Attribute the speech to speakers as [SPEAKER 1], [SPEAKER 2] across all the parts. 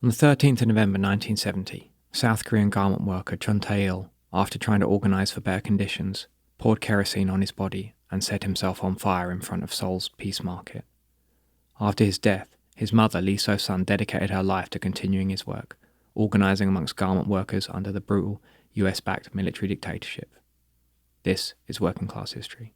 [SPEAKER 1] On the 13th of November 1970, South Korean garment worker Jeon Tae-il, after trying to organise for better conditions, poured kerosene on his body and set himself on fire in front of Seoul's Peace Market. After his death, his mother Lee So-sun dedicated her life to continuing his work, organising amongst garment workers under the brutal US-backed military dictatorship. This is working class history.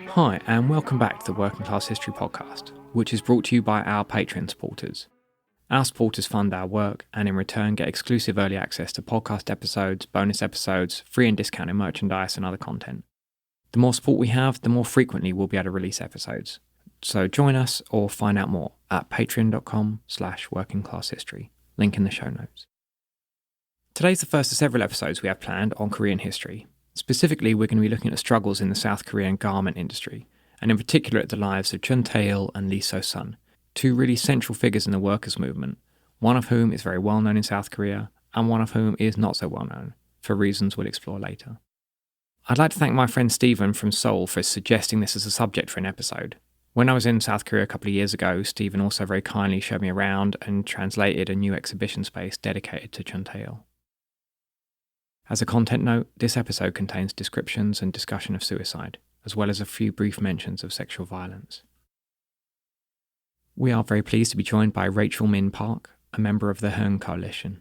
[SPEAKER 1] Hi, and welcome back to the Working Class History podcast, which is brought to you by our Patreon supporters. Our supporters fund our work and in return get exclusive early access to podcast episodes, bonus episodes, free and discounted merchandise and other content. The more support we have, the more frequently we'll be able to release episodes. So join us or find out more at patreon.com/workingclasshistory. Link in the show notes. Today's the first of several episodes we have planned on Korean history. Specifically, we're going to be looking at the struggles in the South Korean garment industry, and in particular at the lives of Jeon Tae-il and Lee So-sun, two really central figures in the workers' movement, one of whom is very well known in South Korea, and one of whom is not so well known, for reasons we'll explore later. I'd like to thank my friend Stephen from Seoul for suggesting this as a subject for an episode. When I was in South Korea a couple of years ago, Stephen also very kindly showed me around and translated a new exhibition space dedicated to Jeon Tae-il. As a content note, this episode contains descriptions and discussion of suicide, as well as a few brief mentions of sexual violence. We are very pleased to be joined by Rachel Min Park, a member of the Heung Coalition.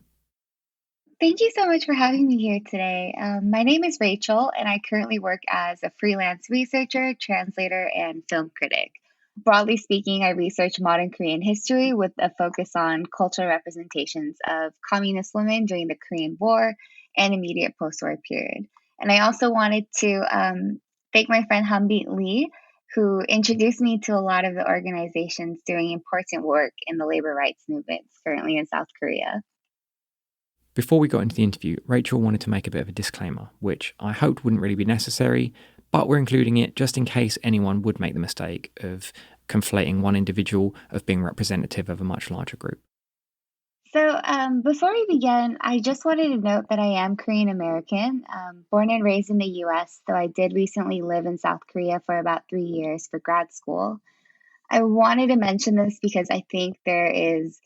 [SPEAKER 2] Thank you so much for having me here today. My name is Rachel, and I currently work as a freelance researcher, translator, and film critic. Broadly speaking, I research modern Korean history with a focus on cultural representations of communist women during the Korean War and immediate post-war period. And I also wanted to thank my friend Hanbit Lee, who introduced me to a lot of the organizations doing important work in the labor rights movements currently in South Korea.
[SPEAKER 1] Before we got into the interview, Rachel wanted to make a bit of a disclaimer, which I hoped wouldn't really be necessary, but we're including it just in case anyone would make the mistake of conflating one individual of being representative of a much larger group.
[SPEAKER 2] So before we begin, I just wanted to note that I am Korean American, born and raised in the US, though I did recently live in South Korea for about 3 years for grad school. I wanted to mention this because I think there is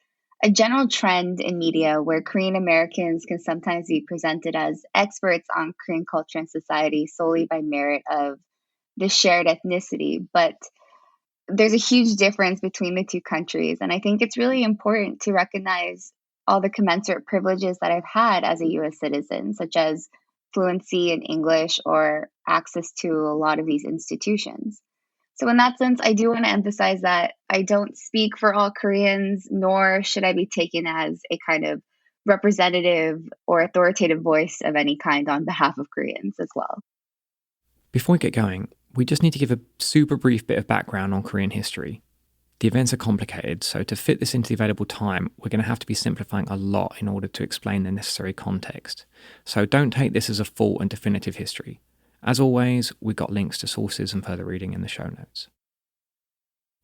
[SPEAKER 2] a general trend in media where Korean Americans can sometimes be presented as experts on Korean culture and society solely by merit of the shared ethnicity, but there's a huge difference between the two countries, and I think it's really important to recognize all the commensurate privileges that I've had as a US citizen, such as fluency in English or access to a lot of these institutions. So in that sense, I do want to emphasize that I don't speak for all Koreans, nor should I be taken as a kind of representative or authoritative voice of any kind on behalf of Koreans as well.
[SPEAKER 1] Before we get going, we just need to give a super brief bit of background on Korean history. The events are complicated, so to fit this into the available time, we're going to have to be simplifying a lot in order to explain the necessary context. So don't take this as a full and definitive history. As always, we've got links to sources and further reading in the show notes.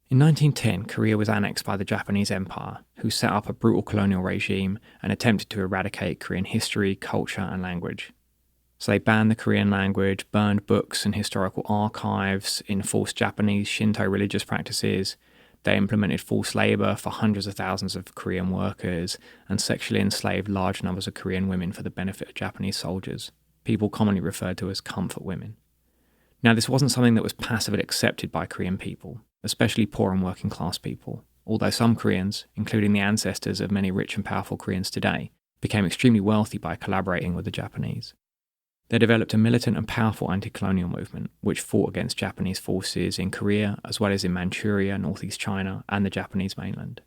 [SPEAKER 1] In 1910, Korea was annexed by the Japanese Empire, who set up a brutal colonial regime and attempted to eradicate Korean history, culture, and language. So they banned the Korean language, burned books and historical archives, enforced Japanese Shinto religious practices. They implemented forced labour for hundreds of thousands of Korean workers and sexually enslaved large numbers of Korean women for the benefit of Japanese soldiers, people commonly referred to as comfort women. Now, this wasn't something that was passively accepted by Korean people, especially poor and working class people, although some Koreans, including the ancestors of many rich and powerful Koreans today, became extremely wealthy by collaborating with the Japanese. They developed a militant and powerful anti-colonial movement, which fought against Japanese forces in Korea, as well as in Manchuria, northeast China, and the Japanese mainland.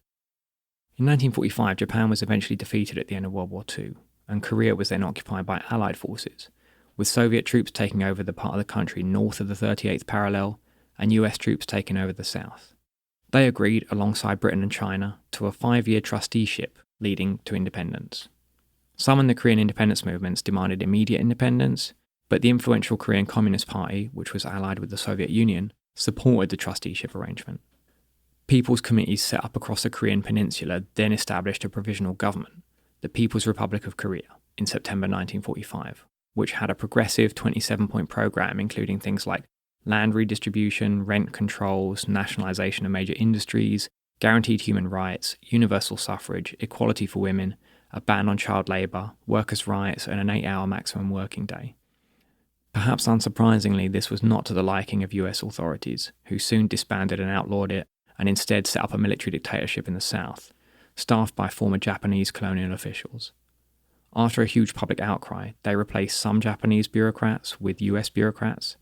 [SPEAKER 1] In 1945, Japan was eventually defeated at the end of World War II, and Korea was then occupied by Allied forces, with Soviet troops taking over the part of the country north of the 38th parallel, and US troops taking over the south. They agreed, alongside Britain and China, to a 5-year trusteeship leading to independence. Some in the Korean independence movements demanded immediate independence, but the influential Korean Communist Party, which was allied with the Soviet Union, supported the trusteeship arrangement. People's committees set up across the Korean peninsula then established a provisional government, the People's Republic of Korea, in September 1945, which had a progressive 27-point program including things like land redistribution, rent controls, nationalisation of major industries, guaranteed human rights, universal suffrage, equality for women, a ban on child labour, workers' rights, and an 8-hour maximum working day. Perhaps unsurprisingly, this was not to the liking of US authorities, who soon disbanded and outlawed it, and instead set up a military dictatorship in the south, staffed by former Japanese colonial officials. After a huge public outcry, they replaced some Japanese bureaucrats with US bureaucrats,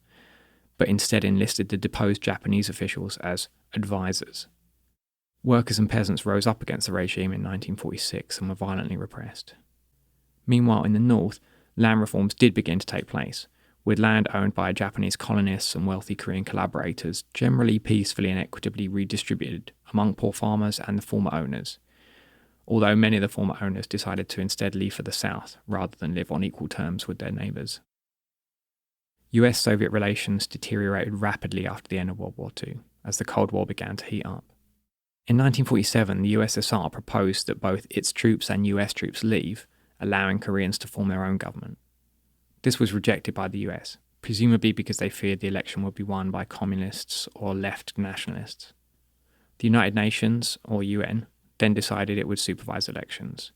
[SPEAKER 1] but instead enlisted the deposed Japanese officials as advisors. Workers and peasants rose up against the regime in 1946 and were violently repressed. Meanwhile, in the north, land reforms did begin to take place, with land owned by Japanese colonists and wealthy Korean collaborators generally peacefully and equitably redistributed among poor farmers and the former owners, although many of the former owners decided to instead leave for the south rather than live on equal terms with their neighbours. US-Soviet relations deteriorated rapidly after the end of World War II, as the Cold War began to heat up. In 1947, the USSR proposed that both its troops and US troops leave, allowing Koreans to form their own government. This was rejected by the US, presumably because they feared the election would be won by communists or left nationalists. The United Nations, or UN, then decided it would supervise elections.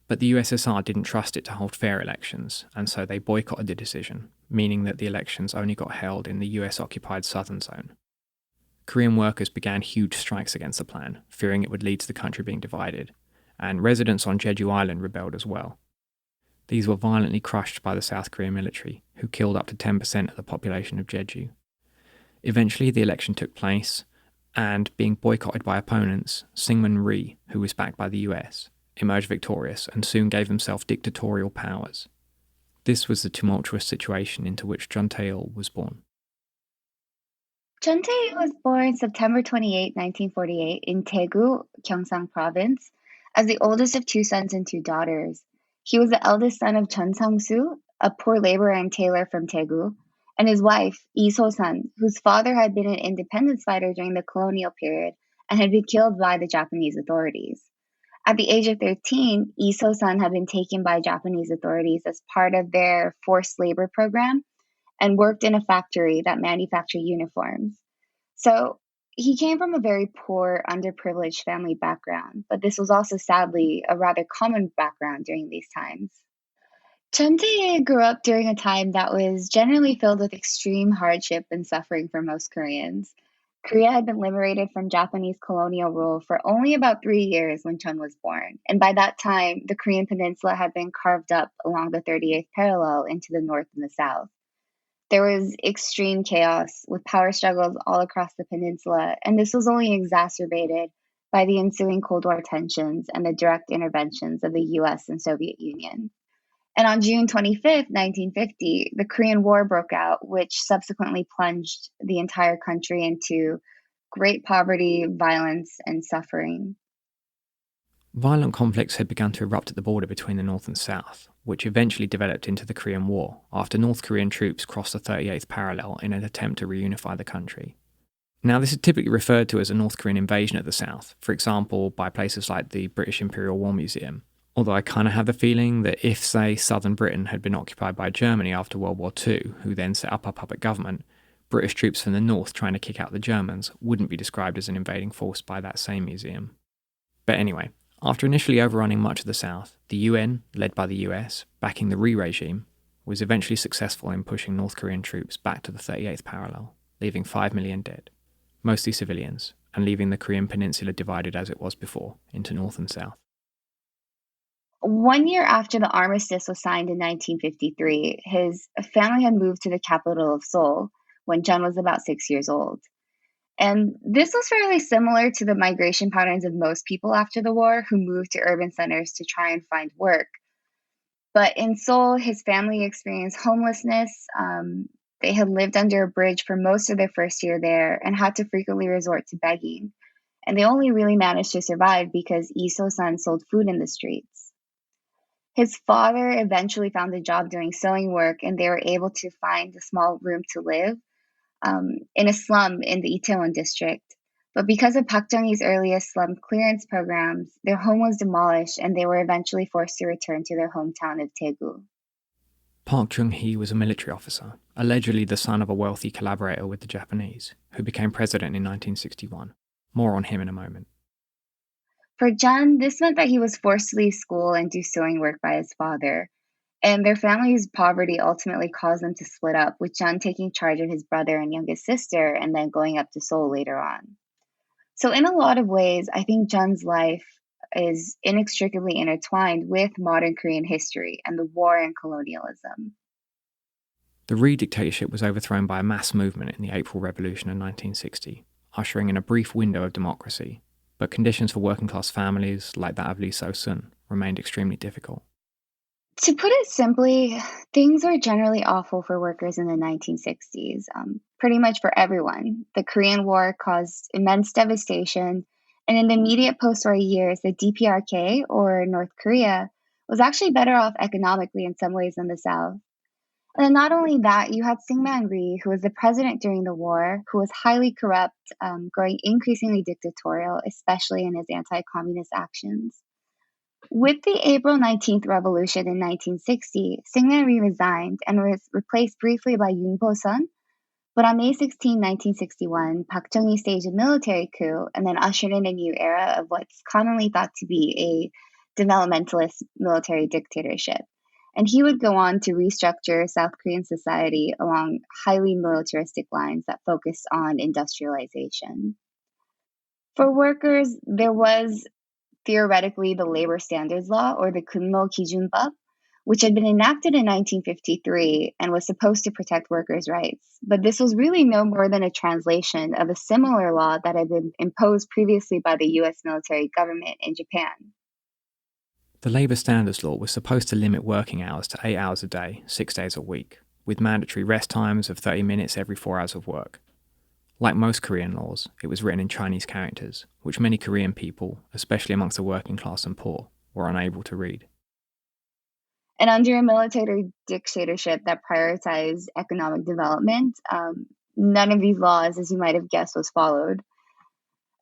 [SPEAKER 1] But the USSR didn't trust it to hold fair elections, and so they boycotted the decision, meaning that the elections only got held in the US-occupied southern zone. Korean workers began huge strikes against the plan, fearing it would lead to the country being divided, and residents on Jeju Island rebelled as well. These were violently crushed by the South Korean military, who killed up to 10% of the population of Jeju. Eventually, the election took place, and, being boycotted by opponents, Syngman Rhee, who was backed by the US, emerged victorious and soon gave himself dictatorial powers. This was the tumultuous situation into which Jeon Tae-il was born.
[SPEAKER 2] Jeon Tae-il was born September 28, 1948, in Daegu, Gyeongsang Province, as the oldest of two sons and two daughters. He was the eldest son of Chun Sang-soo, a poor laborer and tailor from Daegu, and his wife, Lee So-san, whose father had been an independence fighter during the colonial period and had been killed by the Japanese authorities. At the age of 13, Lee So-san had been taken by Japanese authorities as part of their forced labor program and worked in a factory that manufactured uniforms. So he came from a very poor, underprivileged family background, but this was also sadly a rather common background during these times. Jeon Tae-il grew up during a time that was generally filled with extreme hardship and suffering for most Koreans. Korea had been liberated from Japanese colonial rule for only about 3 years when Chun was born, and by that time, the Korean peninsula had been carved up along the 38th parallel into the north and the south. There was extreme chaos with power struggles all across the peninsula, and this was only exacerbated by the ensuing Cold War tensions and the direct interventions of the US and Soviet Union. And on June 25th, 1950, the Korean War broke out, which subsequently plunged the entire country into great poverty, violence, and suffering.
[SPEAKER 1] Violent conflicts had begun to erupt at the border between the North and South, which eventually developed into the Korean War after North Korean troops crossed the 38th parallel in an attempt to reunify the country. Now, this is typically referred to as a North Korean invasion of the South, for example, by places like the British Imperial War Museum. Although I kind of have the feeling that if, say, southern Britain had been occupied by Germany after World War II, who then set up a puppet government, British troops from the north trying to kick out the Germans wouldn't be described as an invading force by that same museum. But anyway, after initially overrunning much of the south, the UN, led by the US, backing the Rhee regime, was eventually successful in pushing North Korean troops back to the 38th parallel, leaving 5 million dead, mostly civilians, and leaving the Korean peninsula divided as it was before, into north and south.
[SPEAKER 2] 1 year after the armistice was signed in 1953, his family had moved to the capital of Seoul when Jeon was about 6 years old. And this was fairly similar to the migration patterns of most people after the war who moved to urban centers to try and find work. But in Seoul, his family experienced homelessness. They had lived under a bridge for most of their first year there and had to frequently resort to begging. And they only really managed to survive because Lee So-san sold food in the streets. His father eventually found a job doing sewing work, and they were able to find a small room to live in a slum in the Itaewon district. But because of Park Chung-hee's earliest slum clearance programs, their home was demolished and they were eventually forced to return to their hometown of Daegu.
[SPEAKER 1] Park Chung-hee was a military officer, allegedly the son of a wealthy collaborator with the Japanese, who became president in 1961. More on him in a moment.
[SPEAKER 2] For Jeon, this meant that he was forced to leave school and do sewing work by his father. And their family's poverty ultimately caused them to split up, with Jeon taking charge of his brother and youngest sister and then going up to Seoul later on. So, in a lot of ways, I think Jeon's life is inextricably intertwined with modern Korean history and the war and colonialism.
[SPEAKER 1] The Rhee dictatorship was overthrown by a mass movement in the April Revolution of 1960, ushering in a brief window of democracy, but conditions for working class families, like that of Lee So-sun, remained extremely difficult.
[SPEAKER 2] To put it simply, things were generally awful for workers in the 1960s, pretty much for everyone. The Korean War caused immense devastation, and in the immediate post war years, the DPRK, or North Korea, was actually better off economically in some ways than the South. And then not only that, you had Syngman Rhee, who was the president during the war, who was highly corrupt, growing increasingly dictatorial, especially in his anti communist actions. With the April 19th revolution in 1960, Syngman Rhee resigned and was replaced briefly by Yoon Po-sun. But on May 16, 1961, Park Chung-hee staged a military coup and then ushered in a new era of what's commonly thought to be a developmentalist military dictatorship. And he would go on to restructure South Korean society along highly militaristic lines that focused on industrialization. For workers, there was theoretically the Labor Standards Law, or the Kunmo Kijunbap, which had been enacted in 1953 and was supposed to protect workers' rights. But this was really no more than a translation of a similar law that had been imposed previously by the US military government in Japan.
[SPEAKER 1] The Labour Standards Law was supposed to limit working hours to 8 hours a day, 6 days a week, with mandatory rest times of 30 minutes every 4 hours of work. Like most Korean laws, it was written in Chinese characters, which many Korean people, especially amongst the working class and poor, were unable to read.
[SPEAKER 2] And under a military dictatorship that prioritized economic development, none of these laws, as you might have guessed, was followed.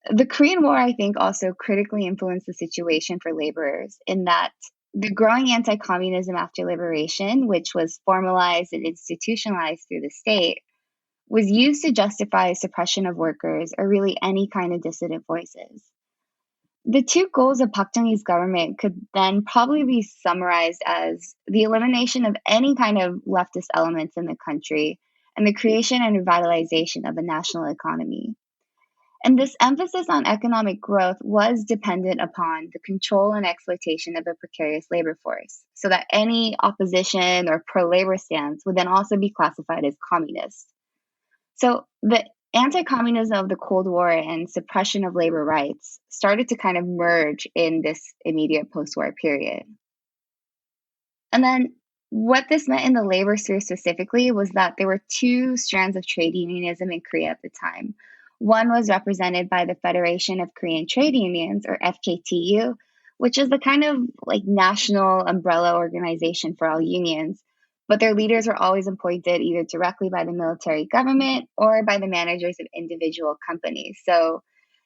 [SPEAKER 2] The Korean War, I think, also critically influenced the situation for laborers in that the growing anti communism after liberation, which was formalized and institutionalized through the state, was used to justify suppression of workers or really any kind of dissident voices. The two goals of Park Chung-hee's government could then probably be summarized as the elimination of any kind of leftist elements in the country and the creation and revitalization of the national economy. And this emphasis on economic growth was dependent upon the control and exploitation of a precarious labor force, so that any opposition or pro labor stance would then also be classified as communist. So the anti communism of the Cold War and suppression of labor rights started to kind of merge in this immediate post war period. And then what this meant in the labor sphere specifically was that there were two strands of trade unionism in Korea at the time. One was represented by the Federation of Korean Trade Unions, or FKTU, which is the kind of like national umbrella organization for all unions. But their leaders were always appointed either directly by the military government or by the managers of individual companies. So,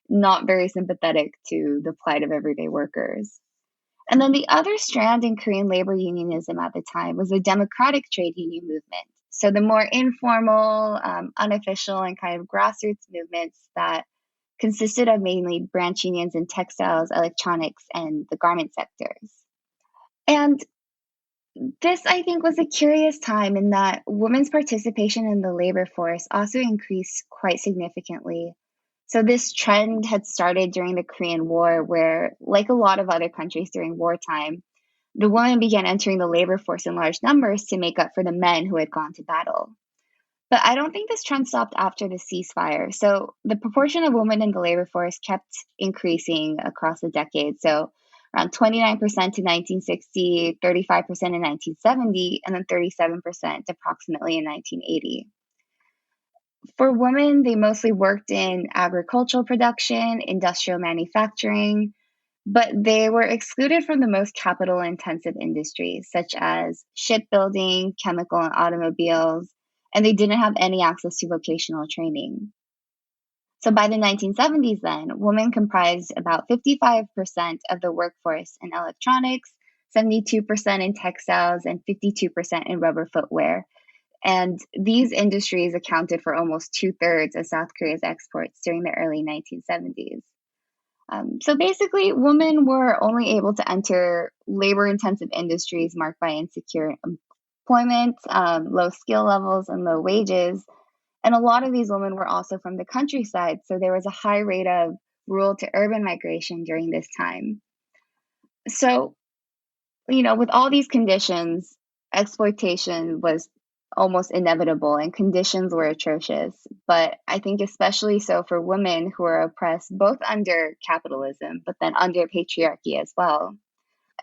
[SPEAKER 2] not very sympathetic to the plight of everyday workers. And then the other strand in Korean labor unionism at the time was the democratic trade union movement. So the more informal, unofficial, and kind of grassroots movements that consisted of mainly branch unions in textiles, electronics, and the garment sectors. And this, I think, was a curious time in that women's participation in the labor force also increased quite significantly. So this trend had started during the Korean War, where, like a lot of other countries during wartime, the women began entering the labor force in large numbers to make up for the men who had gone to battle. But I don't think this trend stopped after the ceasefire. So the proportion of women in the labor force kept increasing across the decade. So around 29% in 1960, 35% in 1970, and then 37% approximately in 1980. For women, they mostly worked in agricultural production, industrial manufacturing, but they were excluded from the most capital intensive industries, such as shipbuilding, chemical and automobiles, and they didn't have any access to vocational training. So by the 1970s, then, women comprised about 55% of the workforce in electronics, 72% in textiles, and 52% in rubber footwear. And these industries accounted for almost two-thirds of South Korea's exports during the early 1970s. So basically, women were only able to enter labor intensive industries marked by insecure employment, low skill levels, and low wages. And a lot of these women were also from the countryside. So there was a high rate of rural to urban migration during this time. So, with all these conditions, exploitation was almost inevitable and conditions were atrocious. But I think, especially so for women who are oppressed both under capitalism, but then under patriarchy as well.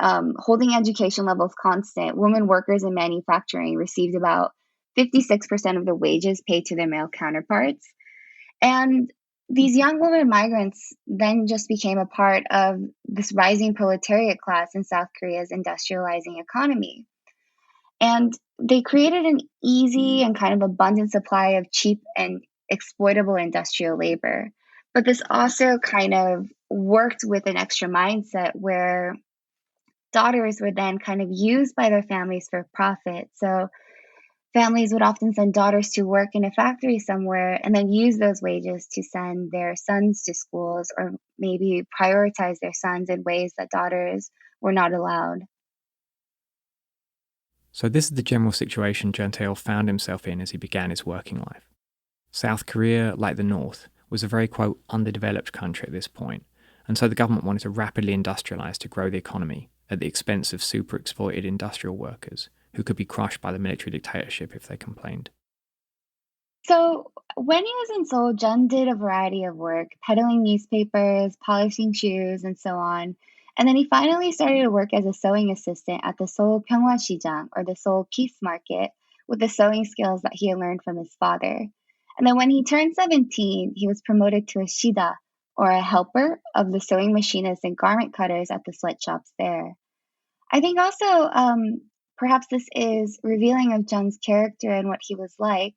[SPEAKER 2] Holding education levels constant, women workers in manufacturing received about 56% of the wages paid to their male counterparts. And these young women migrants then just became a part of this rising proletariat class in South Korea's industrializing economy. And they created an easy and kind of abundant supply of cheap and exploitable industrial labor. But this also kind of worked with an extra mindset where daughters were then kind of used by their families for profit. So families would often send daughters to work in a factory somewhere and then use those wages to send their sons to schools or maybe prioritize their sons in ways that daughters were not allowed.
[SPEAKER 1] So this is the general situation Jeon Tae-il found himself in as he began his working life. South Korea, like the North, was a very, quote, underdeveloped country at this point, and so the government wanted to rapidly industrialise to grow the economy at the expense of super exploited industrial workers who could be crushed by the military dictatorship if they complained.
[SPEAKER 2] So when he was in Seoul, Jun did a variety of work, peddling newspapers, polishing shoes, and so on. And then he finally started to work as a sewing assistant at the Seoul Pyeonghwa-sijang, or the Seoul Peace Market, with the sewing skills that he had learned from his father. And then when he turned 17, he was promoted to a shida, or a helper of the sewing machinists and garment cutters at the sweatshops there. I think also perhaps this is revealing of Jung's character and what he was like,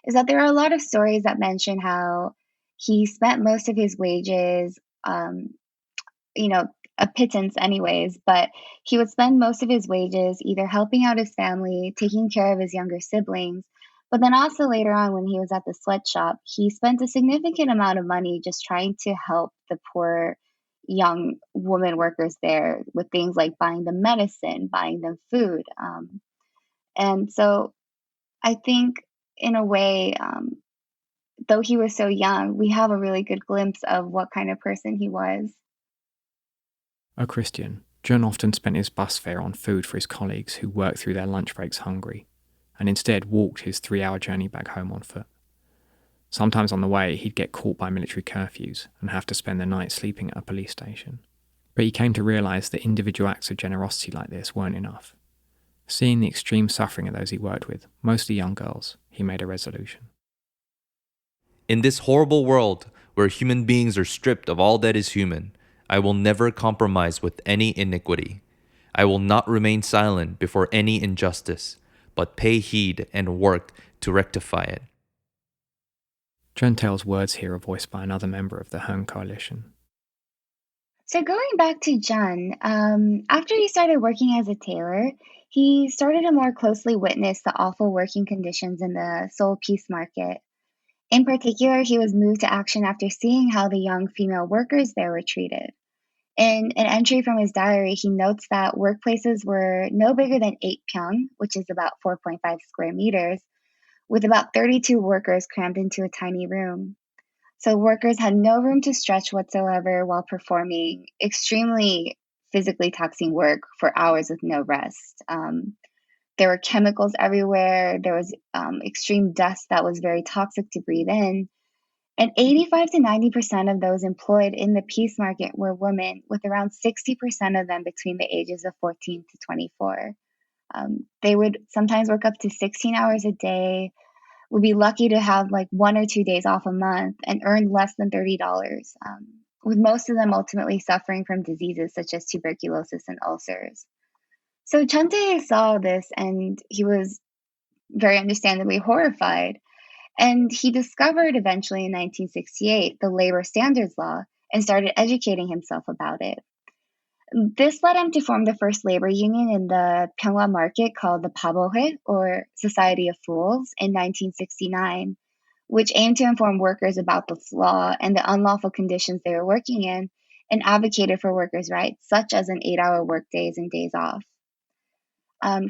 [SPEAKER 2] is that there are a lot of stories that mention how he spent most of his wages, you know, a pittance anyways, but he would spend most of his wages either helping out his family, taking care of his younger siblings, but then also later on when he was at the sweatshop, he spent a significant amount of money just trying to help the poor young woman workers there with things like buying them medicine, buying them food. And so I think, in a way, though he was so young, we have a really good glimpse of what kind of person he was.
[SPEAKER 1] A Christian, Jeon often spent his bus fare on food for his colleagues who worked through their lunch breaks hungry, and instead walked his 3-hour journey back home on foot. Sometimes on the way, he'd get caught by military curfews and have to spend the night sleeping at a police station. But he came to realise that individual acts of generosity like this weren't enough. Seeing the extreme suffering of those he worked with, mostly young girls, he made a resolution.
[SPEAKER 3] In this horrible world, where human beings are stripped of all that is human, I will never compromise with any iniquity. I will not remain silent before any injustice, but pay heed and work to rectify it.
[SPEAKER 1] Jeon Tae-il's words here are voiced by another member of the Heung Coalition.
[SPEAKER 2] So going back to Jun, after he started working as a tailor, he started to more closely witness the awful working conditions in the Seoul Peace Market. In particular, he was moved to action after seeing how the young female workers there were treated. In an entry from his diary, he notes that workplaces were no bigger than 8 pyeong, which is about 4.5 square meters, with about 32 workers crammed into a tiny room. So workers had no room to stretch whatsoever while performing extremely physically taxing work for hours with no rest. There were chemicals everywhere. There was extreme dust that was very toxic to breathe in. And 85 to 90% of those employed in the peace market were women, with around 60% of them between the ages of 14 to 24. They would sometimes work up to 16 hours a day, would be lucky to have like 1 or 2 days off a month, and earn less than $30, with most of them ultimately suffering from diseases such as tuberculosis and ulcers. So Chante saw this and he was very understandably horrified. And he discovered eventually in 1968 the labor standards law and started educating himself about it. This led him to form the first labor union in the Pyeonghwa market called the Pabohue, or Society of Fools, in 1969, which aimed to inform workers about the law and the unlawful conditions they were working in and advocated for workers' rights, such as an 8-hour workdays and days off.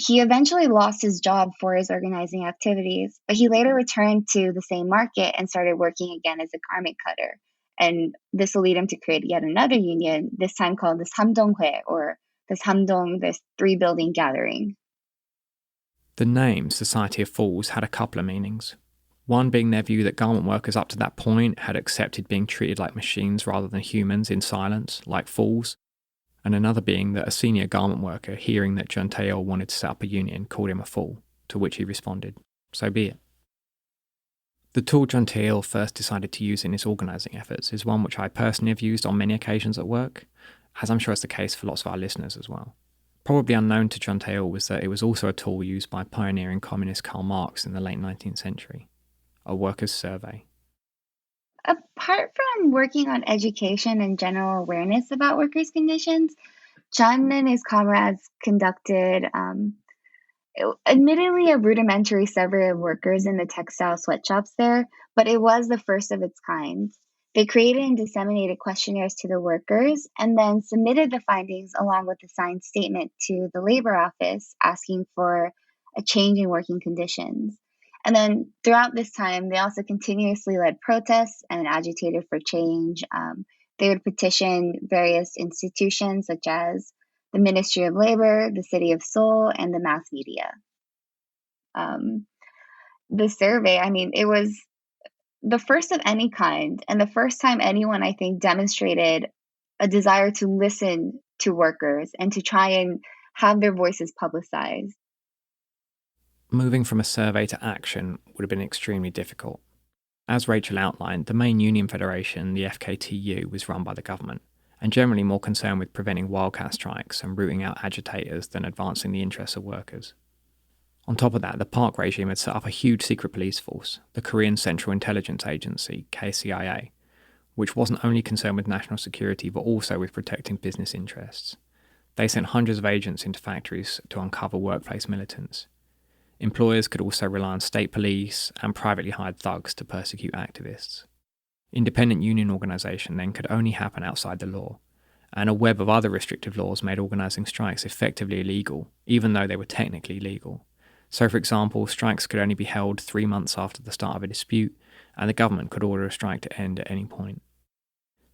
[SPEAKER 2] He eventually lost his job for his organizing activities, but he later returned to the same market and started working again as a garment cutter. And this will lead him to create yet another union, this time called the Samdonghue, or the Samdong, this 3-building gathering.
[SPEAKER 1] The name Society of Fools had a couple of meanings. One being their view that garment workers up to that point had accepted being treated like machines rather than humans in silence, like fools, and another being that a senior garment worker, hearing that Jeon Tae-il wanted to set up a union, called him a fool, to which he responded, "So be it." The tool Jeon Tae-il first decided to use in his organising efforts is one which I personally have used on many occasions at work, as I'm sure is the case for lots of our listeners as well. Probably unknown to Jeon Tae-il was that it was also a tool used by pioneering communist Karl Marx in the late 19th century, a workers' survey.
[SPEAKER 2] Apart from working on education and general awareness about workers' conditions, Chun and his comrades conducted, admittedly, a rudimentary survey of workers in the textile sweatshops there, but it was the first of its kind. They created and disseminated questionnaires to the workers and then submitted the findings along with a signed statement to the labor office asking for a change in working conditions. And then throughout this time, they also continuously led protests and agitated for change. They would petition various institutions such as the Ministry of Labor, the City of Seoul, and the mass media. The survey, it was the first of any kind, and the first time anyone, I think, demonstrated a desire to listen to workers and to try and have their voices publicized.
[SPEAKER 1] Moving from a survey to action would have been extremely difficult. As Rachel outlined, the main union federation, the FKTU, was run by the government, and generally more concerned with preventing wildcat strikes and rooting out agitators than advancing the interests of workers. On top of that, the Park regime had set up a huge secret police force, the Korean Central Intelligence Agency, KCIA, which wasn't only concerned with national security but also with protecting business interests. They sent hundreds of agents into factories to uncover workplace militants. Employers could also rely on state police and privately hired thugs to persecute activists. Independent union organisation then could only happen outside the law, and a web of other restrictive laws made organising strikes effectively illegal, even though they were technically legal. So, for example, strikes could only be held 3 months after the start of a dispute, and the government could order a strike to end at any point.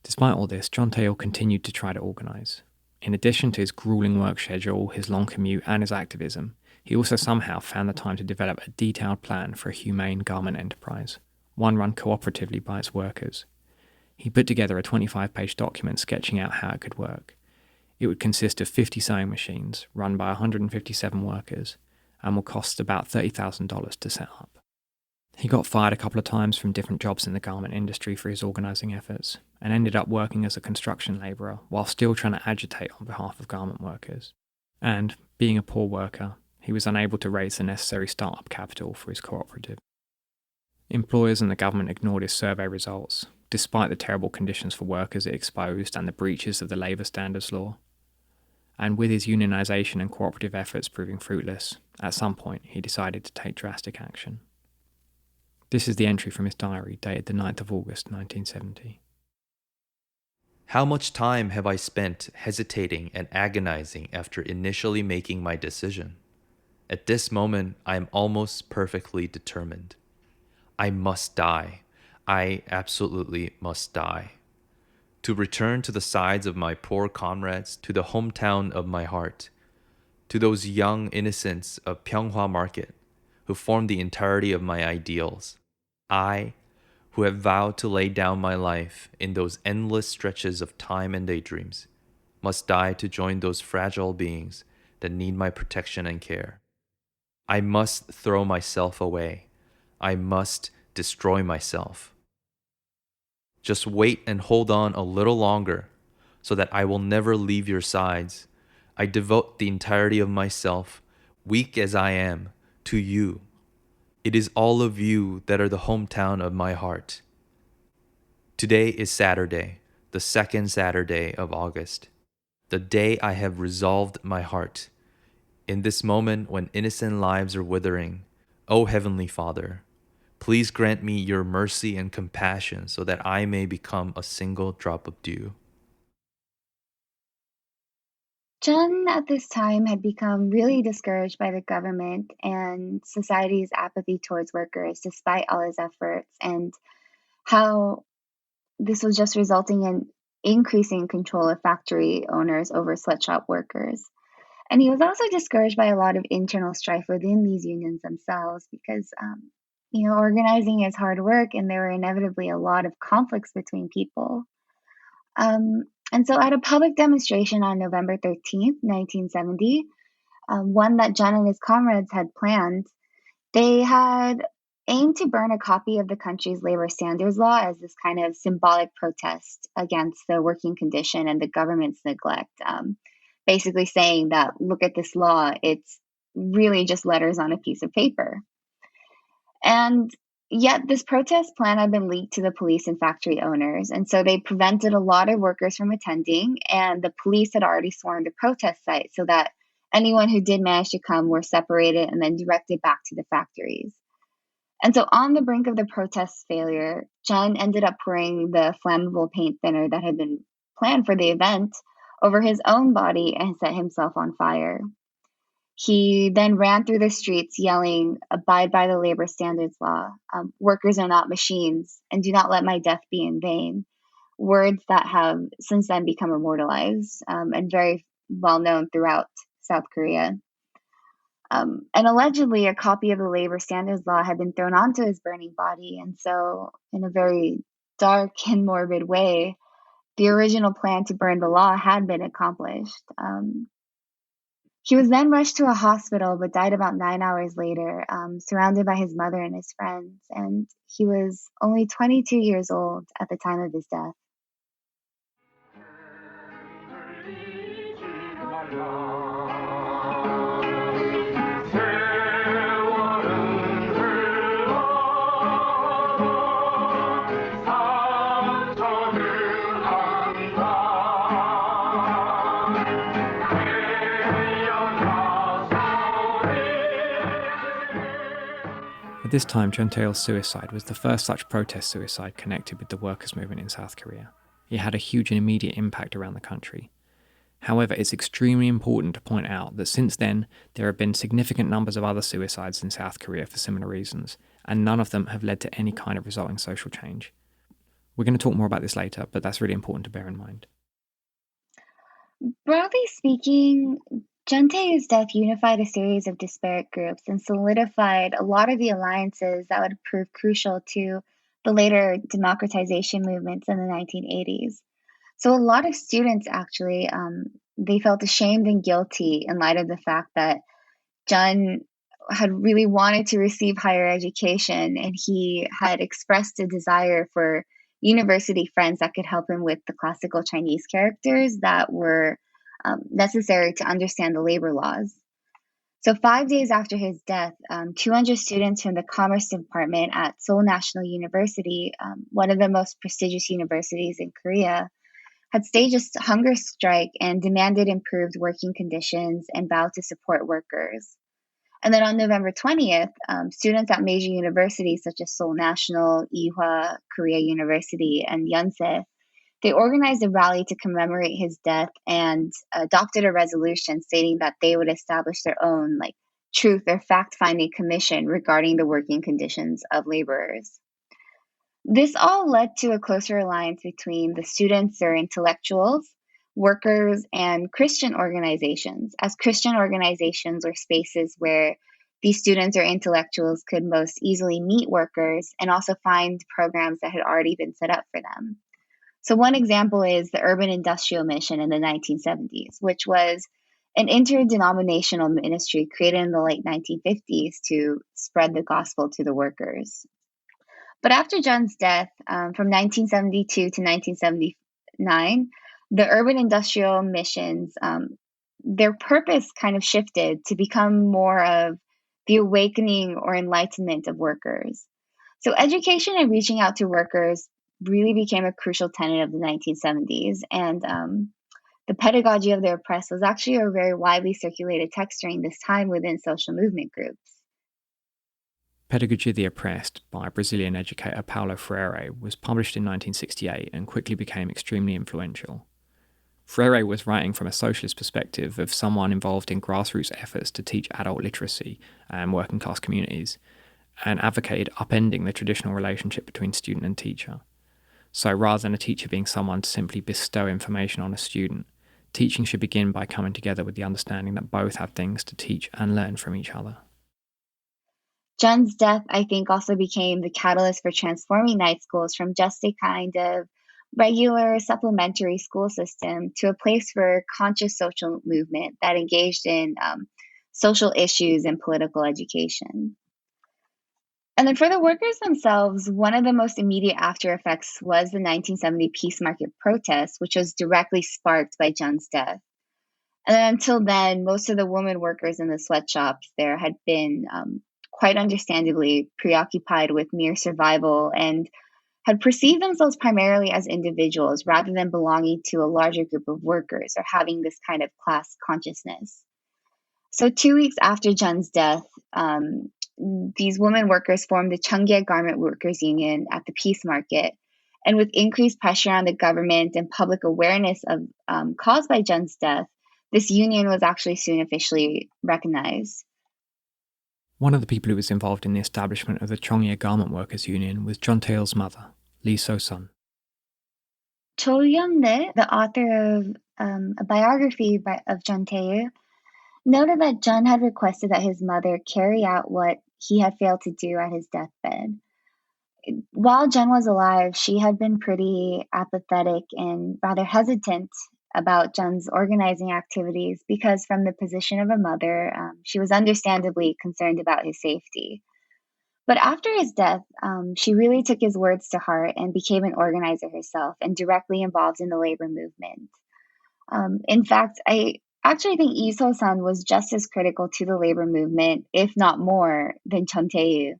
[SPEAKER 1] Despite all this, Jeon Tae-il continued to try to organise. In addition to his gruelling work schedule, his long commute, and his activism, he also somehow found the time to develop a detailed plan for a humane garment enterprise, one run cooperatively by its workers. He put together a 25-page document sketching out how it could work. It would consist of 50 sewing machines, run by 157 workers, and will cost about $30,000 to set up. He got fired a couple of times from different jobs in the garment industry for his organising efforts, and ended up working as a construction labourer while still trying to agitate on behalf of garment workers. And, being a poor worker, he was unable to raise the necessary start-up capital for his cooperative. Employers and the government ignored his survey results, despite the terrible conditions for workers it exposed and the breaches of the labour standards law. And with his unionisation and cooperative efforts proving fruitless, at some point he decided to take drastic action. This is the entry from his diary dated the 9th of August 1970.
[SPEAKER 3] How much time have I spent hesitating and agonizing after initially making my decision? At this moment, I am almost perfectly determined. I must die. I absolutely must die. To return to the sides of my poor comrades, to the hometown of my heart, to those young innocents of Pyeonghwa Market who form the entirety of my ideals. I, who have vowed to lay down my life in those endless stretches of time and daydreams, must die to join those fragile beings that need my protection and care. I must throw myself away. I must destroy myself. Just wait and hold on a little longer so that I will never leave your sides. I devote the entirety of myself, weak as I am, to you. It is all of you that are the hometown of my heart. Today is Saturday, the second Saturday of August, the day I have resolved my heart. In this moment when innocent lives are withering, O Heavenly Father, please grant me your mercy and compassion so that I may become a single drop of dew.
[SPEAKER 2] Jeon at this time had become really discouraged by the government and society's apathy towards workers, despite all his efforts, and how this was just resulting in increasing control of factory owners over sweatshop workers. And he was also discouraged by a lot of internal strife within these unions themselves because, organizing is hard work and there were inevitably a lot of conflicts between people. And so at a public demonstration on November 13th, 1970, one that Jeon and his comrades had planned, they had aimed to burn a copy of the country's labor standards law as this kind of symbolic protest against the working condition and the government's neglect. Basically saying that, look at this law, it's really just letters on a piece of paper. And yet this protest plan had been leaked to the police and factory owners, and so they prevented a lot of workers from attending, and the police had already swarmed the protest site so that anyone who did manage to come were separated and then directed back to the factories. And so on the brink of the protest failure, Jeon ended up pouring the flammable paint thinner that had been planned for the event over his own body and set himself on fire. He then ran through the streets yelling, "Abide by the labor standards law. Workers are not machines, and do not let my death be in vain." Words that have since then become immortalized and very well known throughout South Korea. And allegedly, a copy of the labor standards law had been thrown onto his burning body. And so, in a very dark and morbid way, the original plan to burn the law had been accomplished. He was then rushed to a hospital, but died about 9 hours later, surrounded by his mother and his friends. And he was only 22 years old at the time of his death.
[SPEAKER 1] At this time, Jeon Tae-il's suicide was the first such protest suicide connected with the workers' movement in South Korea. It had a huge and immediate impact around the country. However, it's extremely important to point out that since then, there have been significant numbers of other suicides in South Korea for similar reasons, and none of them have led to any kind of resulting social change. We're going to talk more about this later, but that's really important to bear in mind.
[SPEAKER 2] Broadly speaking, Jeon Tae-il's death unified a series of disparate groups and solidified a lot of the alliances that would prove crucial to the later democratization movements in the 1980s. So a lot of students actually, they felt ashamed and guilty in light of the fact that Jeon had really wanted to receive higher education, and he had expressed a desire for university friends that could help him with the classical Chinese characters that were necessary to understand the labor laws. So 5 days after his death, 200 students from the Commerce Department at Seoul National University, one of the most prestigious universities in Korea, had staged a hunger strike and demanded improved working conditions and vowed to support workers. And then on November 20th, students at major universities such as Seoul National, Ewha, Korea University, and Yonsei, they organized a rally to commemorate his death and adopted a resolution stating that they would establish their own truth or fact-finding commission regarding the working conditions of laborers. This all led to a closer alliance between the students or intellectuals, workers, and Christian organizations, as Christian organizations were spaces where these students or intellectuals could most easily meet workers and also find programs that had already been set up for them. So one example is the Urban Industrial Mission in the 1970s, which was an interdenominational ministry created in the late 1950s to spread the gospel to the workers. But after Jeon's death, from 1972 to 1979, the urban industrial missions, their purpose kind of shifted to become more of the awakening or enlightenment of workers. So education and reaching out to workers really became a crucial tenet of the 1970s. And the pedagogy of the oppressed was actually a very widely circulated text during this time within social movement groups.
[SPEAKER 1] Pedagogy of the Oppressed by Brazilian educator Paulo Freire was published in 1968 and quickly became extremely influential. Freire was writing from a socialist perspective of someone involved in grassroots efforts to teach adult literacy and working class communities, and advocated upending the traditional relationship between student and teacher. So rather than a teacher being someone to simply bestow information on a student, teaching should begin by coming together with the understanding that both have things to teach and learn from each other.
[SPEAKER 2] Jeon's death, I think, also became the catalyst for transforming night schools from just a kind of regular supplementary school system to a place for conscious social movement that engaged in social issues and political education. And then for the workers themselves, one of the most immediate after effects was the 1970 Peace Market protest, which was directly sparked by Jeon's death. And then until then, most of the women workers in the sweatshops there had been quite understandably preoccupied with mere survival and had perceived themselves primarily as individuals rather than belonging to a larger group of workers or having this kind of class consciousness. So 2 weeks after Jeon's death, these women workers formed the Cheongye Garment Workers Union at the Peace Market. And with increased pressure on the government and public awareness of caused by Jeon's death, this union was actually soon officially recognized.
[SPEAKER 1] One of the people who was involved in the establishment of the Cheongye Garment Workers Union was Jeon Tae-il's mother, Lee So-sun.
[SPEAKER 2] Cho Young-ne, the author of a biography of Jeon Tae-il, noted that Jeon had requested that his mother carry out what he had failed to do at his deathbed. While Jeon was alive, she had been pretty apathetic and rather hesitant about Jeon's organizing activities because from the position of a mother, she was understandably concerned about his safety. But after his death, she really took his words to heart and became an organizer herself and directly involved in the labor movement. In fact, I actually think Lee So-sun was just as critical to the labor movement, if not more, than Jeon Tae-il.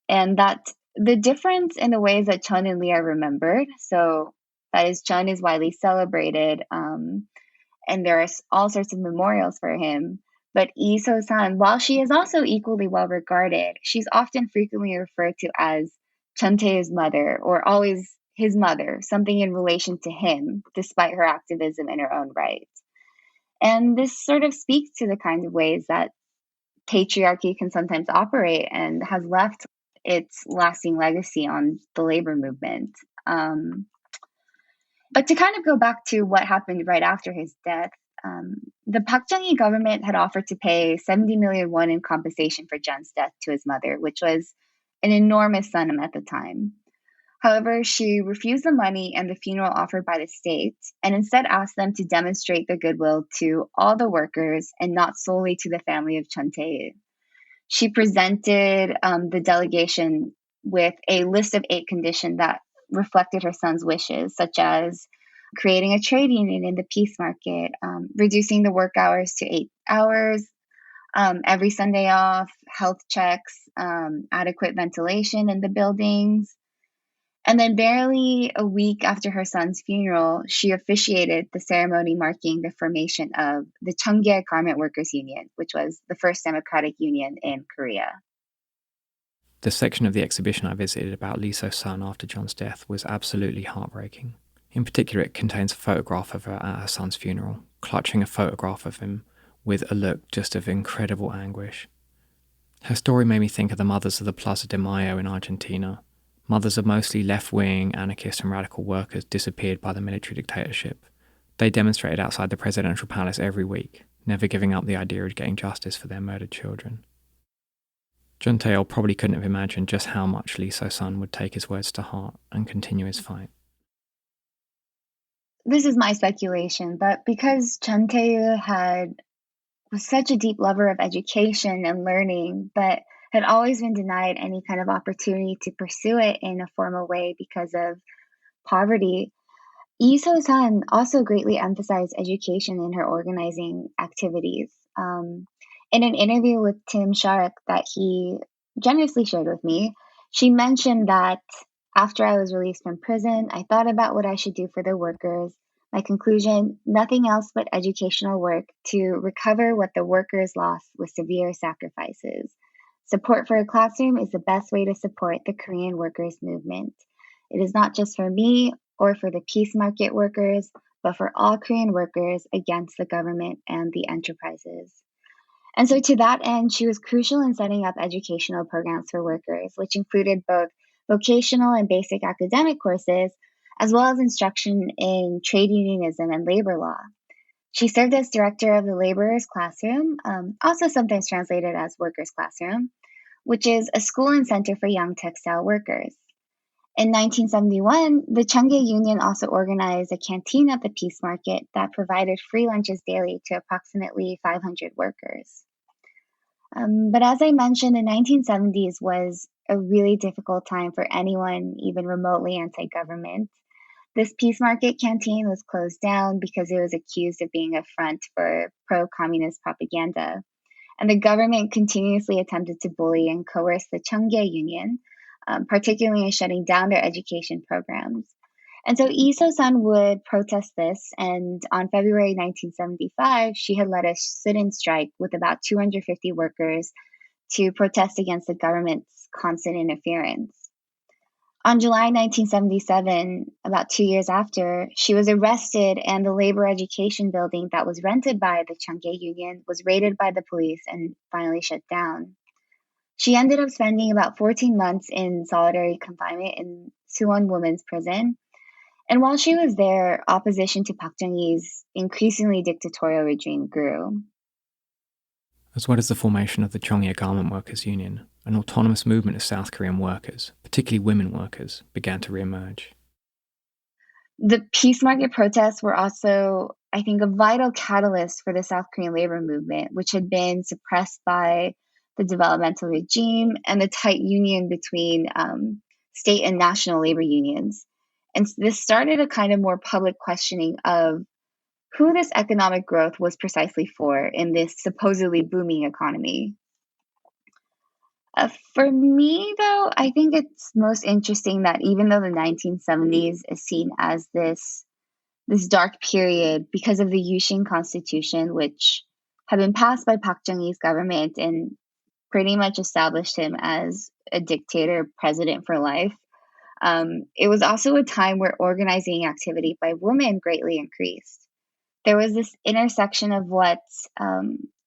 [SPEAKER 2] And that the difference in the ways that Jeon and Lee are remembered, so that is, Jeon is widely celebrated, and there are all sorts of memorials for him. But Lee So-sun, while she is also equally well regarded, she's often frequently referred to as Jeon Tae-il's mother, or always his mother, something in relation to him, despite her activism in her own right. And this sort of speaks to the kinds of ways that patriarchy can sometimes operate and has left its lasting legacy on the labor movement. But to kind of go back to what happened right after his death, the Park Chung-hee government had offered to pay 70 million won in compensation for Jeon's death to his mother, which was an enormous sum at the time. However, she refused the money and the funeral offered by the state, and instead asked them to demonstrate their goodwill to all the workers and not solely to the family of Jeon Tae-il. She presented the delegation with a list of 8 conditions that reflected her son's wishes, such as creating a trade union in the Peace Market, reducing the work hours to 8 hours, every Sunday off, health checks, adequate ventilation in the buildings. And then barely a week after her son's funeral, she officiated the ceremony marking the formation of the Cheongye Garment Workers Union, which was the first democratic union in Korea.
[SPEAKER 1] The section of the exhibition I visited about Lee So-sun after Jeon's death was absolutely heartbreaking. In particular, it contains a photograph of her at her son's funeral, clutching a photograph of him with a look just of incredible anguish. Her story made me think of the mothers of the Plaza de Mayo in Argentina, mothers of mostly left-wing, anarchist and radical workers disappeared by the military dictatorship. They demonstrated outside the presidential palace every week, never giving up the idea of getting justice for their murdered children. Jeon Tae-il probably couldn't have imagined just how much Lee So-sun would take his words to heart and continue his fight.
[SPEAKER 2] This is my speculation, but because Jeon Tae-il was such a deep lover of education and learning, but had always been denied any kind of opportunity to pursue it in a formal way because of poverty, Lee So-sun also greatly emphasized education in her organizing activities. In an interview with Tim Shark that he generously shared with me, she mentioned that after I was released from prison, I thought about what I should do for the workers. My conclusion, nothing else but educational work to recover what the workers lost with severe sacrifices. Support for a classroom is the best way to support the Korean workers' movement. It is not just for me or for the peace market workers, but for all Korean workers against the government and the enterprises. And so, to that end, she was crucial in setting up educational programs for workers, which included both vocational and basic academic courses, as well as instruction in trade unionism and labor law. She served as director of the Laborers Classroom, also sometimes translated as Workers' Classroom, which is a school and center for young textile workers. In 1971, the Cheonghae Union also organized a canteen at the Peace Market that provided free lunches daily to approximately 500 workers. But as I mentioned, the 1970s was a really difficult time for anyone even remotely anti-government. This Peace Market canteen was closed down because it was accused of being a front for pro-communist propaganda. And the government continuously attempted to bully and coerce the Cheonghae Union, particularly in shutting down their education programs. And so Lee So-sun would protest this, and on February 1975, she had led a sit-in strike with about 250 workers to protest against the government's constant interference. On July 1977, about 2 years after, she was arrested, and the labor education building that was rented by the Cheonghae Union was raided by the police and finally shut down. She ended up spending about 14 months in solitary confinement in Suwon Women's Prison. And while she was there, opposition to Park Chung-hee's increasingly dictatorial regime grew.
[SPEAKER 1] As well as the formation of the Cheonghae Garment Workers Union, an autonomous movement of South Korean workers, particularly women workers, began to re-emerge.
[SPEAKER 2] The peace market protests were also, I think, a vital catalyst for the South Korean labor movement, which had been suppressed by the developmental regime and the tight union between state and national labor unions. And this started a kind of more public questioning of who this economic growth was precisely for in this supposedly booming economy. For me, though, I think it's most interesting that even though the 1970s is seen as this dark period because of the Yushin Constitution, which had been passed by Park Chung-hee's government and pretty much established him as a dictator president for life, it was also a time where organizing activity by women greatly increased. There was this intersection of what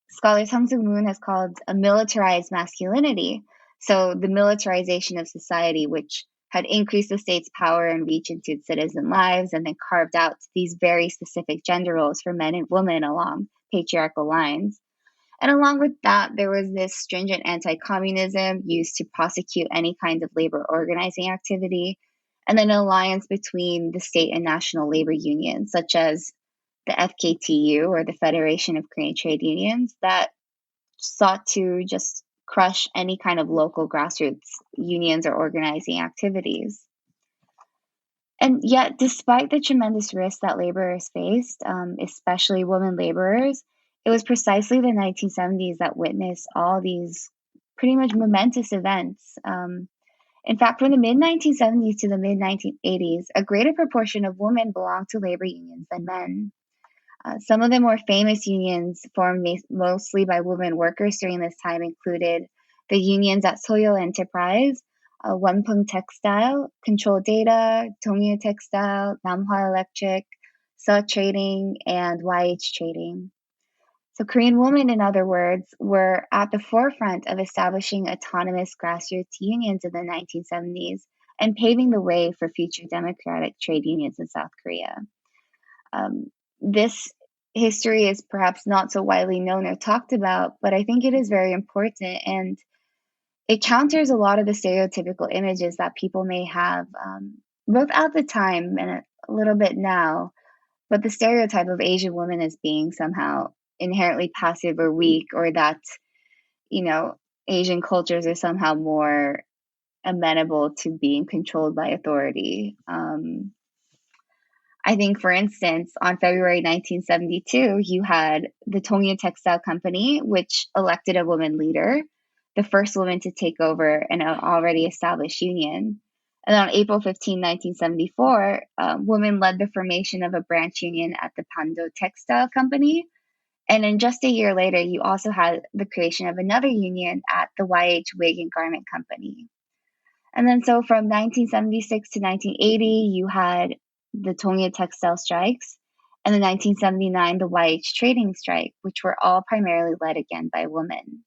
[SPEAKER 2] scholar Sung Soo Moon has called a militarized masculinity. So the militarization of society, which had increased the state's power and reach into its citizen lives, and then carved out these very specific gender roles for men and women along patriarchal lines. And along with that, there was this stringent anti-communism used to prosecute any kind of labor organizing activity, and then an alliance between the state and national labor unions, such as the FKTU, or the Federation of Korean Trade Unions, that sought to just crush any kind of local grassroots unions or organizing activities. And yet, despite the tremendous risks that laborers faced, especially women laborers, it was precisely the 1970s that witnessed all these pretty much momentous events. In fact, from the mid-1970s to the mid-1980s, a greater proportion of women belonged to labor unions than men. Some of the more famous unions formed mostly by women workers during this time included the unions at Soil Enterprise, Wonpung Textile, Control Data, Dongyu Textile, Namhwa Electric, Seoul Trading, and YH Trading. So Korean women, in other words, were at the forefront of establishing autonomous grassroots unions in the 1970s and paving the way for future democratic trade unions in South Korea. This history is perhaps not so widely known or talked about, but I think it is very important, and it counters a lot of the stereotypical images that people may have, both at the time and a little bit now, but the stereotype of Asian women as being somehow inherently passive or weak, or that, Asian cultures are somehow more amenable to being controlled by authority. I think, for instance, on February 1972, you had the Tongyang Textile Company, which elected a woman leader, the first woman to take over an already established union. And on April 15, 1974, women led the formation of a branch union at the Pando Textile Company. And then just a year later, you also had the creation of another union at the YH Wig and Garment Company. And then so from 1976 to 1980, you had the Tongyang textile strikes, and in 1979, the YH trading strike, which were all primarily led again by women.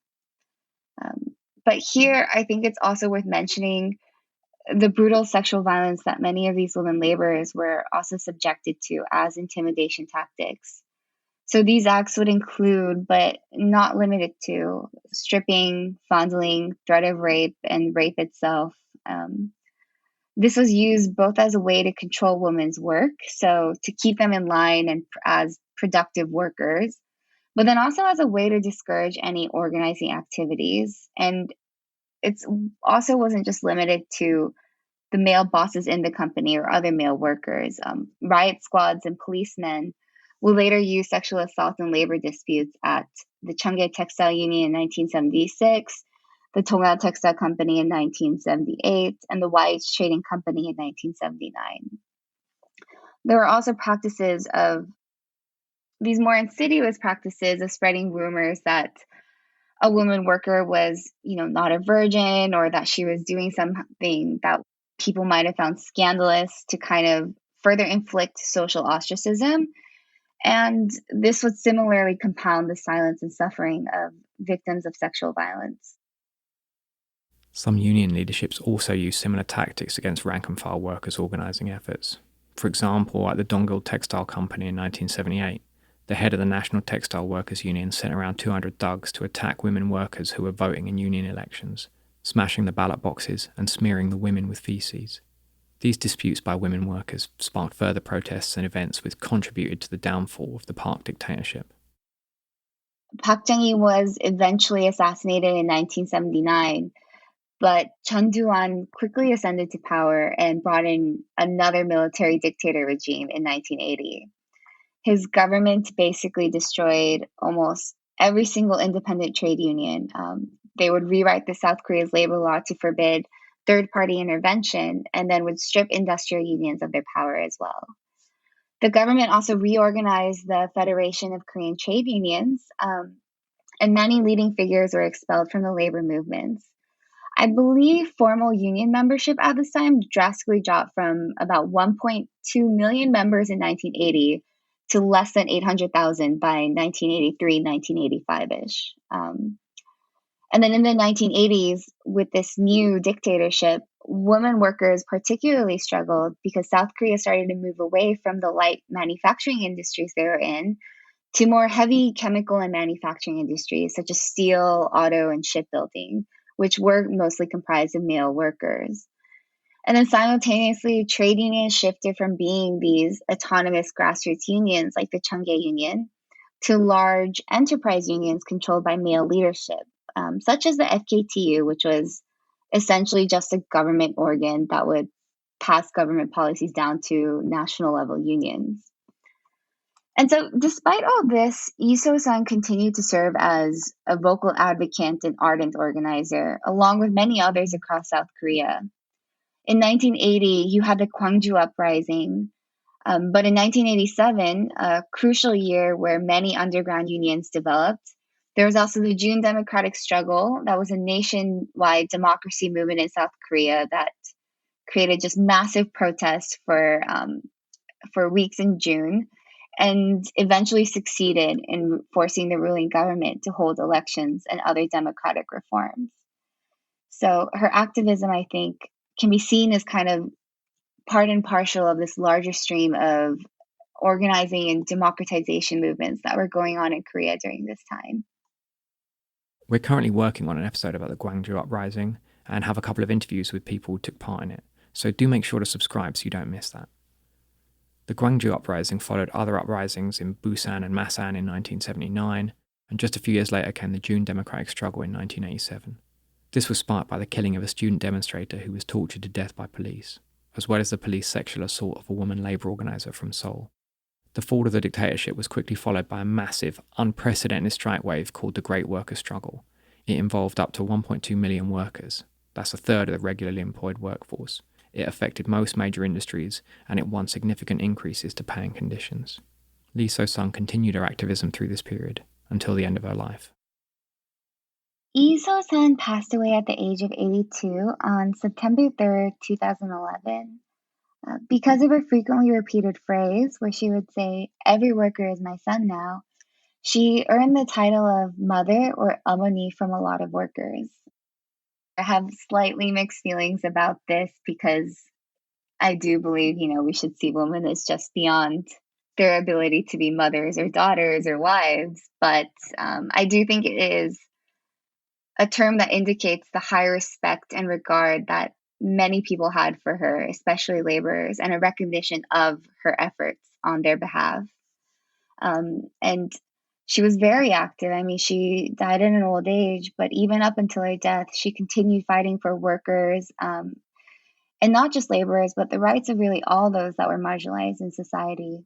[SPEAKER 2] But here, I think it's also worth mentioning the brutal sexual violence that many of these women laborers were also subjected to as intimidation tactics. So these acts would include, but not limited to, stripping, fondling, threat of rape, and rape itself. This was used both as a way to control women's work, so to keep them in line and as productive workers, but then also as a way to discourage any organizing activities. And it also wasn't just limited to the male bosses in the company or other male workers. Riot squads and policemen will later use sexual assault and labor disputes at the Cheonghae Textile Union in 1976, the Tongyang Textile Company in 1978, and the YH Trading Company in 1979. There were also practices of these more insidious practices of spreading rumors that a woman worker was, not a virgin, or that she was doing something that people might have found scandalous to kind of further inflict social ostracism. And this would similarly compound the silence and suffering of victims of sexual violence.
[SPEAKER 1] Some union leaderships also use similar tactics against rank-and-file workers' organising efforts. For example, at the Donggil Textile Company in 1978, the head of the National Textile Workers Union sent around 200 thugs to attack women workers who were voting in union elections, smashing the ballot boxes and smearing the women with feces. These disputes by women workers sparked further protests and events which contributed to the downfall of the Park dictatorship.
[SPEAKER 2] Park Chung-hee was eventually assassinated in 1979, but Chun Doo-hwan quickly ascended to power and brought in another military dictator regime in 1980. His government basically destroyed almost every single independent trade union. They would rewrite the South Korea's labor law to forbid third-party intervention, and then would strip industrial unions of their power as well. The government also reorganized the Federation of Korean Trade Unions, and many leading figures were expelled from the labor movements. I believe formal union membership at this time drastically dropped from about 1.2 million members in 1980 to less than 800,000 by 1983, 1985-ish. And then in the 1980s, with this new dictatorship, women workers particularly struggled because South Korea started to move away from the light manufacturing industries they were in to more heavy chemical and manufacturing industries such as steel, auto, and shipbuilding, which were mostly comprised of male workers. And then simultaneously, trade unions shifted from being these autonomous grassroots unions like the Cheonghae Union to large enterprise unions controlled by male leadership, such as the FKTU, which was essentially just a government organ that would pass government policies down to national level unions. And so despite all this, Lee So-sung continued to serve as a vocal advocate and ardent organizer, along with many others across South Korea. In 1980, you had the Guangzhou Uprising, but in 1987, a crucial year where many underground unions developed, there was also the June Democratic Struggle. That was a nationwide democracy movement in South Korea that created just massive protests for weeks in June, and eventually succeeded in forcing the ruling government to hold elections and other democratic reforms. So her activism, I think, can be seen as kind of part and parcel of this larger stream of organizing and democratization movements that were going on in Korea during this time.
[SPEAKER 1] We're currently working on an episode about the Guangzhou Uprising and have a couple of interviews with people who took part in it, so do make sure to subscribe so you don't miss that. The Guangzhou Uprising followed other uprisings in Busan and Masan in 1979, and just a few years later came the June Democratic Struggle in 1987. This was sparked by the killing of a student demonstrator who was tortured to death by police. as well as the police sexual assault of a woman labour organiser from Seoul. The fall of the dictatorship was quickly followed by a massive, unprecedented strike wave called the Great Worker Struggle. It involved up to 1.2 million workers. That's a third of the regularly employed workforce. It affected most major industries, and it won significant increases to pay and conditions. Lee So-sun continued her activism through this period, until the end of her life.
[SPEAKER 2] Lee So-sun passed away at the age of 82 on September 3rd, 2011. Because of her frequently repeated phrase, where she would say, "Every worker is my son now," she earned the title of mother or 어머니 from a lot of workers. I have slightly mixed feelings about this because I do believe, we should see women as just beyond their ability to be mothers or daughters or wives. But I do think it is a term that indicates the high respect and regard that many people had for her, especially laborers, and a recognition of her efforts on their behalf. And she was very active. I mean, she died in an old age, but even up until her death, she continued fighting for workers, and not just laborers, but the rights of really all those that were marginalized in society.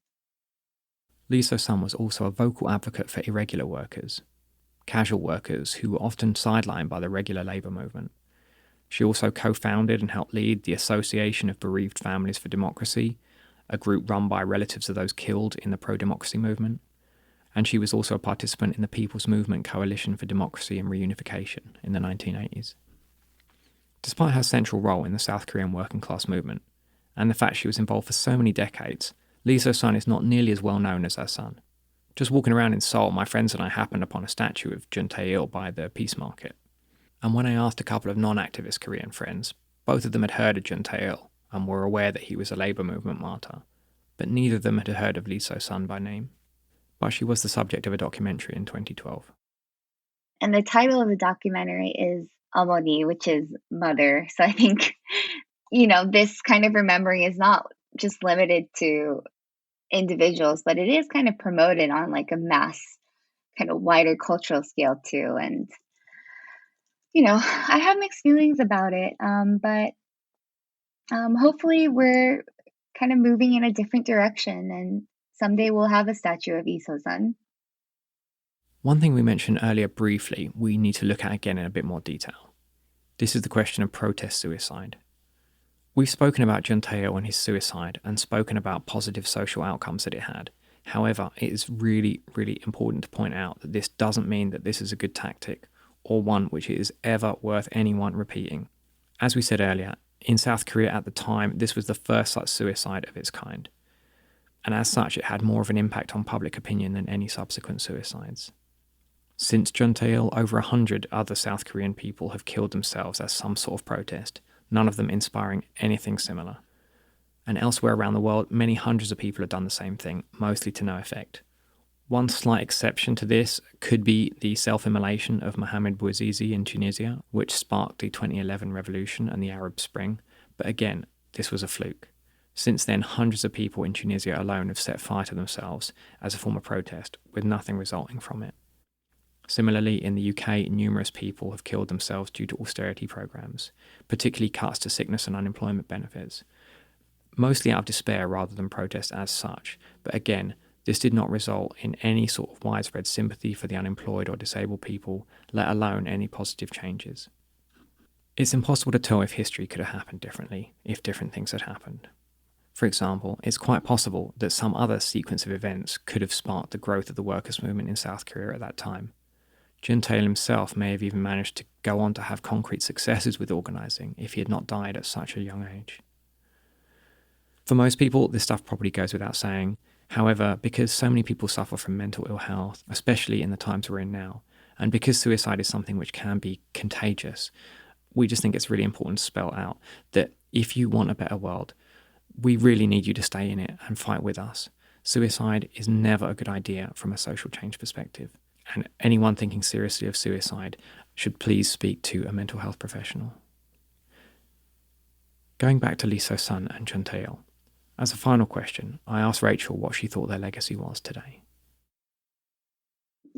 [SPEAKER 1] Lee So-sun was also a vocal advocate for irregular workers, casual workers who were often sidelined by the regular labour movement. She also co-founded and helped lead the Association of Bereaved Families for Democracy, a group run by relatives of those killed in the pro-democracy movement. And she was also a participant in the People's Movement Coalition for Democracy and Reunification in the 1980s. Despite her central role in the South Korean working class movement, and the fact she was involved for so many decades, Lee So-sun is not nearly as well known as her son. Just walking around in Seoul, my friends and I happened upon a statue of Jeon Tae-il by the Peace Market. And when I asked a couple of non-activist Korean friends, both of them had heard of Jeon Tae-il and were aware that he was a labour movement martyr, but neither of them had heard of Lee So-sun by name. But she was the subject of a documentary in 2012.
[SPEAKER 2] And the title of the documentary is 어머니, which is mother. So I think, this kind of remembering is not just limited to individuals, but it is kind of promoted on like a mass, kind of wider cultural scale too. And, I have mixed feelings about it, but hopefully we're kind of moving in a different direction, and someday we'll have a statue of Lee So-sun.
[SPEAKER 1] One thing we mentioned earlier briefly, we need to look at again in a bit more detail. This is the question of protest suicide. We've spoken about Jeon Tae-il and his suicide and spoken about positive social outcomes that it had. However, it is really, really important to point out that this doesn't mean that this is a good tactic or one which is ever worth anyone repeating. As we said earlier, in South Korea at the time, this was the first such suicide of its kind. And as such, it had more of an impact on public opinion than any subsequent suicides. Since Jeon Tae-il, over 100 other South Korean people have killed themselves as some sort of protest, none of them inspiring anything similar. And elsewhere around the world, many hundreds of people have done the same thing, mostly to no effect. One slight exception to this could be the self-immolation of Mohamed Bouazizi in Tunisia, which sparked the 2011 revolution and the Arab Spring. But again, this was a fluke. Since then, hundreds of people in Tunisia alone have set fire to themselves as a form of protest, with nothing resulting from it. Similarly, in the UK, numerous people have killed themselves due to austerity programs, particularly cuts to sickness and unemployment benefits, mostly out of despair rather than protest as such. But again, this did not result in any sort of widespread sympathy for the unemployed or disabled people, let alone any positive changes. It's impossible to tell if history could have happened differently, if different things had happened. For example, it's quite possible that some other sequence of events could have sparked the growth of the workers' movement in South Korea at that time. Jeon Tae-il himself may have even managed to go on to have concrete successes with organising if he had not died at such a young age. For most people, this stuff probably goes without saying. However, because so many people suffer from mental ill health, especially in the times we're in now, and because suicide is something which can be contagious, we just think it's really important to spell out that if you want a better world, we really need you to stay in it and fight with us. Suicide is never a good idea from a social change perspective, and anyone thinking seriously of suicide should please speak to a mental health professional. Going back to Lee So-sun and Jeon Tae-il, as a final question, I asked Rachel what she thought their legacy was today.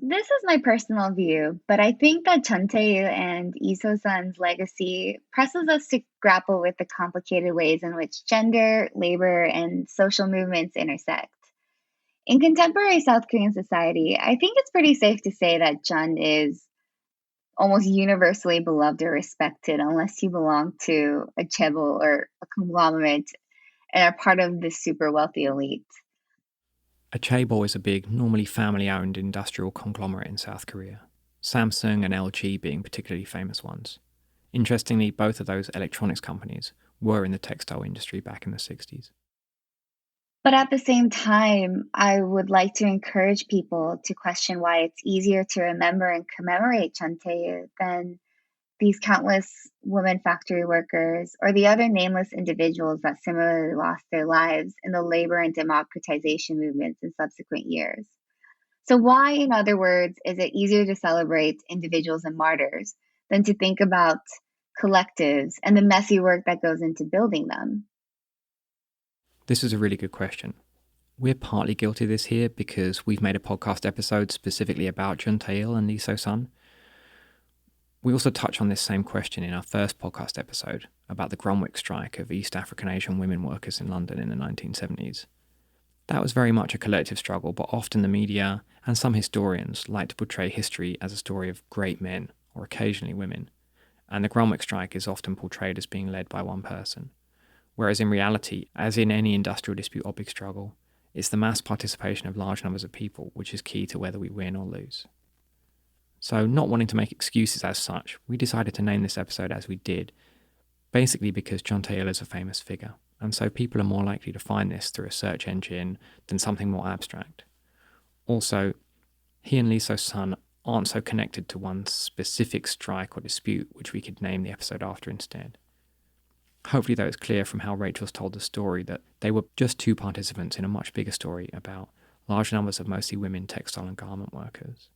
[SPEAKER 2] This is my personal view, but I think that Jeon Tae-il and Lee So-sun's legacy presses us to grapple with the complicated ways in which gender, labor, and social movements intersect. In contemporary South Korean society, I think it's pretty safe to say that Jeon is almost universally beloved or respected unless you belong to a chaebol or a conglomerate and are part of this super wealthy elite.
[SPEAKER 1] A chaebol is a big, normally family-owned industrial conglomerate in South Korea, Samsung and LG being particularly famous ones. Interestingly, both of those electronics companies were in the textile industry back in the 60s.
[SPEAKER 2] But at the same time, I would like to encourage people to question why it's easier to remember and commemorate Jeon Tae-il than these countless women factory workers or the other nameless individuals that similarly lost their lives in the labor and democratization movements in subsequent years. So, why, in other words, is it easier to celebrate individuals and martyrs than to think about collectives and the messy work that goes into building them?
[SPEAKER 1] This is a really good question. We're partly guilty of this here because we've made a podcast episode specifically about Jeon Tae-il and Lee So-sun. We also touch on this same question in our first podcast episode about the Grunwick strike of East African Asian women workers in London in the 1970s. That was very much a collective struggle, but often the media and some historians like to portray history as a story of great men, or occasionally women, and the Grunwick strike is often portrayed as being led by one person. Whereas in reality, as in any industrial dispute or big struggle, it's the mass participation of large numbers of people which is key to whether we win or lose. So, not wanting to make excuses as such, we decided to name this episode as we did, basically because Jeon Tae-il is a famous figure, and so people are more likely to find this through a search engine than something more abstract. Also, he and Lee So-sun aren't so connected to one specific strike or dispute, which we could name the episode after instead. Hopefully, though, it's clear from how Rachel's told the story that they were just two participants in a much bigger story about large numbers of mostly women textile and garment workers.